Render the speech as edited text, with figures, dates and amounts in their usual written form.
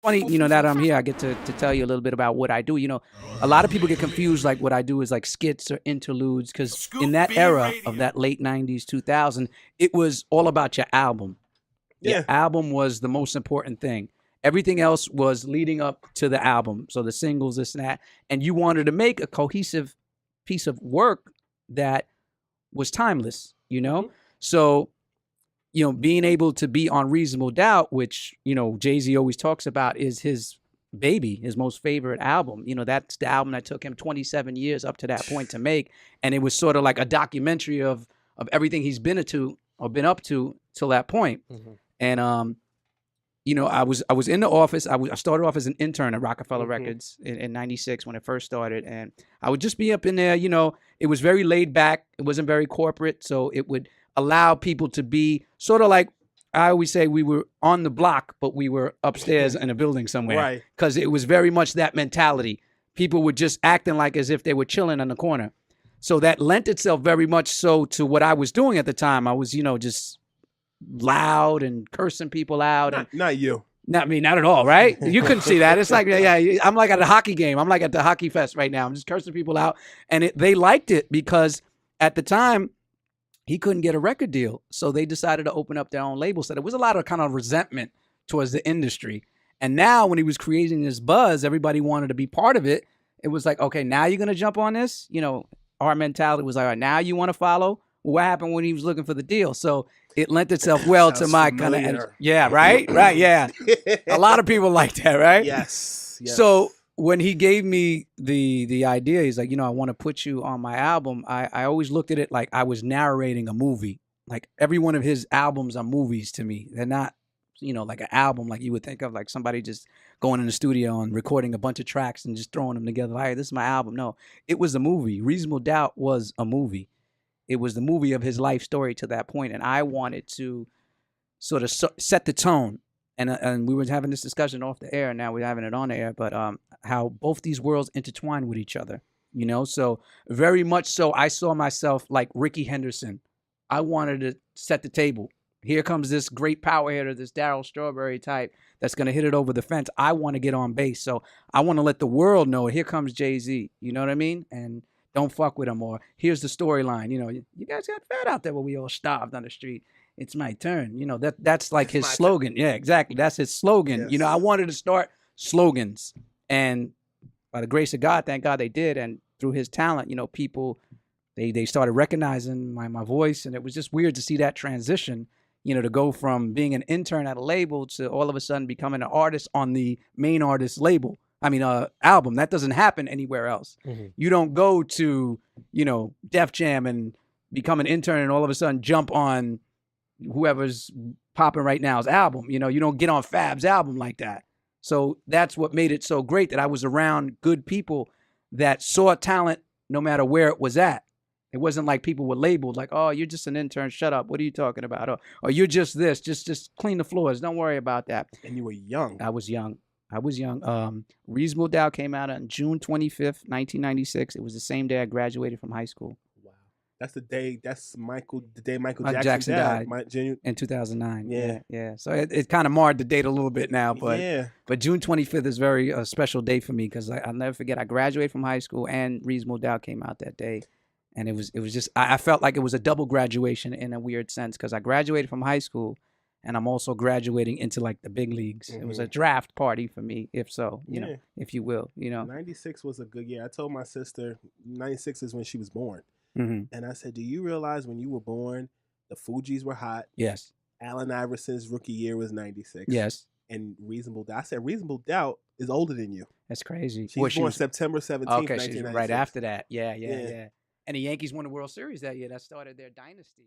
funny, that I'm here, I get to tell you a little bit about what I do. A lot of people get confused, like what I do is like skits or interludes, because in that era of that late 90s, 2000, it was all about your album. Your album was the most important thing. Everything else was leading up to the album. So the singles, this and that. And you wanted to make a cohesive piece of work that was timeless, So, being able to be on Reasonable Doubt, which, Jay-Z always talks about, is his baby, his most favorite album. That's the album that took him 27 years up to that point to make. And it was sort of like a documentary of everything he's been up to till that point. Mm-hmm. And, I was in the office. I started off as an intern at Roc-a-fella Records in 96 when it first started. And I would just be up in there, it was very laid back. It wasn't very corporate. So it would allow people to be sort of like, I always say we were on the block, but we were upstairs in a building somewhere. Right. Because it was very much that mentality. People were just acting like as if they were chilling in the corner. So that lent itself very much so to what I was doing at the time. I was, just loud and cursing people out. Not you. Not me, not at all, right? You couldn't see that. It's like, I'm like at a hockey game. I'm like at the hockey fest right now. I'm just cursing people out. And they liked it because at the time, he couldn't get a record deal. So they decided to open up their own label. So there was a lot of kind of resentment towards the industry. And now when he was creating this buzz, everybody wanted to be part of it. It was like, okay, now you're going to jump on this? Our mentality was like, all right, now you want to follow? What happened when he was looking for the deal? So it lent itself well to my kind of, right, yeah. A lot of people like that, right? Yes. So when he gave me the idea, he's like, I want to put you on my album. I always looked at it like I was narrating a movie. Like every one of his albums are movies to me. They're not, like an album like you would think of, like somebody just going in the studio and recording a bunch of tracks and just throwing them together. Like, hey, this is my album. No, it was a movie. Reasonable Doubt was a movie. It was the movie of his life story to that point, and I wanted to sort of set the tone. And we were having this discussion off the air, and now we're having it on the air, but how both these worlds intertwine with each other, So very much so, I saw myself like Ricky Henderson. I wanted to set the table. Here comes this great power hitter, this Darryl Strawberry type that's going to hit it over the fence. I want to get on base, so I want to let the world know, here comes Jay-Z. You know what I mean? And don't fuck with him, or here's the storyline. You guys got fat out there, but we all starved on the street. It's my turn. That's like his slogan. Yeah, exactly. That's his slogan. Yes. I wanted to start slogans, and by the grace of God, thank God they did. And through his talent, people, they started recognizing my voice, and it was just weird to see that transition. To go from being an intern at a label to all of a sudden becoming an artist on the main artist label. Album. That doesn't happen anywhere else. Mm-hmm. You don't go to, Def Jam and become an intern and all of a sudden jump on whoever's popping right now's album. You don't get on Fab's album like that. So that's what made it so great, that I was around good people that saw talent no matter where it was at. It wasn't like people were labeled like, oh, you're just an intern. Shut up. What are you talking about? Or you're just this. Just clean the floors. Don't worry about that. And you were young. I was young. Reasonable Doubt came out on June 25th, 1996. It was the same day I graduated from high school. Wow. That's the day Michael Jackson died. In 2009. Yeah. So it kind of marred the date a little bit now, but June 25th is very a special day for me because I'll never forget. I graduated from high school and Reasonable Doubt came out that day. And it was just, I felt like it was a double graduation in a weird sense because I graduated from high school and I'm also graduating into like the big leagues. Mm-hmm. It was a draft party for me, if you will. 96 was a good year. I told my sister 96 is when she was born. Mm-hmm. And I said, do you realize when you were born, the Fugees were hot? Yes. Allen Iverson's rookie year was 96. Yes. And Reasonable Doubt. I said, Reasonable Doubt is older than you. That's crazy. She was born September 17th, okay, 1996. She's right after that. Yeah. And the Yankees won the World Series that year. That started their dynasty.